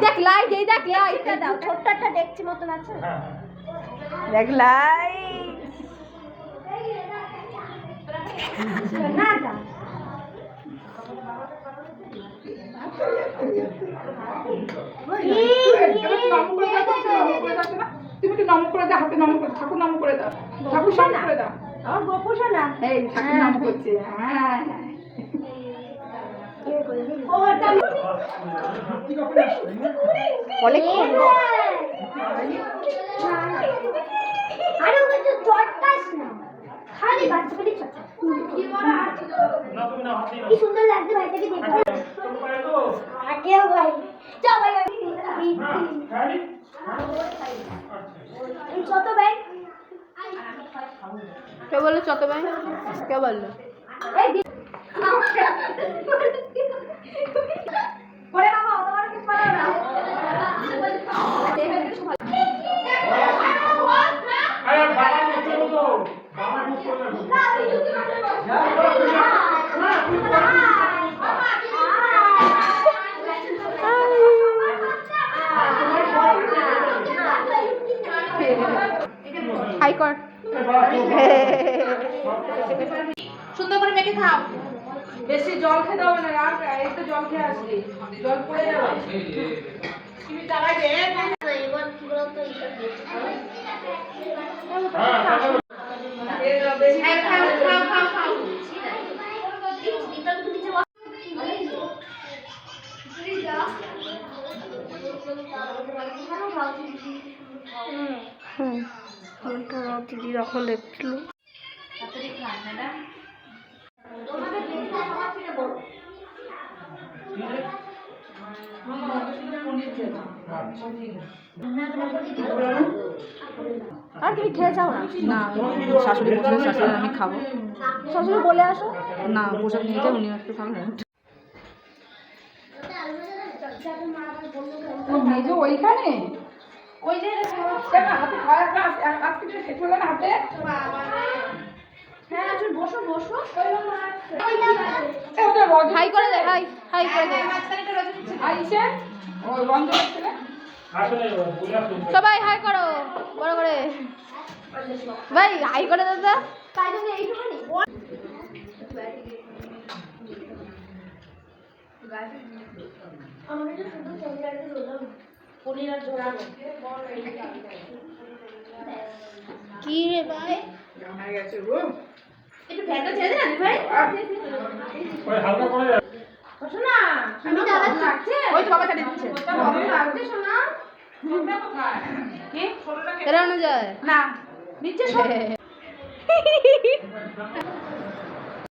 দেখ লাইট, এই দেখ লাইট দাও, ছোট্ট একটা দেখছি মতন আছে, দেখ লাইট না দাও। তুমি একটু নম করে দাও, হাতে নম করে, ঠাকুর নম করে দাও, ঠাকুর সামনে করে দাও। আমার গোপু শোনা, এই ঠাকুর নম করছে। হ্যাঁ অনেক আরে ওকে তো চটকাস না, খালি বাচ্চাকে চটকা। কি সুন্দর লাগছে ভাইটাকে দেখতে। আগে ভাই চল ভাই কত ভাই, কে বললো চত ভাই, কে বললো? ওরে বাবা তোমার কি পারো না, আরে বাবা মুখে বলো, বাবা মুখ করে হাই কর, সুন্দর করে মেখে খাও। বেশি জল খেতে হবে না, আর এই তো জল খেয়ে আসলি, জল পড়ে যাবে। তুমি চালাই দে এবার কি বলো তো, দিদি যখন দেখছিল আর কি খেয়ে যাও না? না শাশুড়ি বলছিল, শাশুড়ি আমি খাবো। শাশুড়ি বলে আসো না পোশাক নিয়ে যাও, উনি একটু খাবেন। মেজো ওইখানে, ওই যে হাতে খাওয়ার গ্লাস আজকে খেতে হলো না হাতে। হ্যাঁ তুমি বসো বসো, হাই করে দে, হাই হাই করে দে আইসে ও রঞ্জন ছিল, সবাই হাই করো বড় করে, ভাই হাই করে দাদা। তাই জন্য এইটুকুনি আমাদের তো শুধু পনিরটা রোলাম, পনির আর জোড়ানো। কি রে ভাই হয়ে গেছে গো, একটু ফ্যানটা ছেড়ে দে না ভাই, ওই হালকা করে বসো না, আমি দাদা লাগছে, ওই তো বাবা চাটি দিচ্ছে, বাবা লাগছে শোনা ছোটটা কোথায় কি ছোটটা এরানো যায় না নিচে সব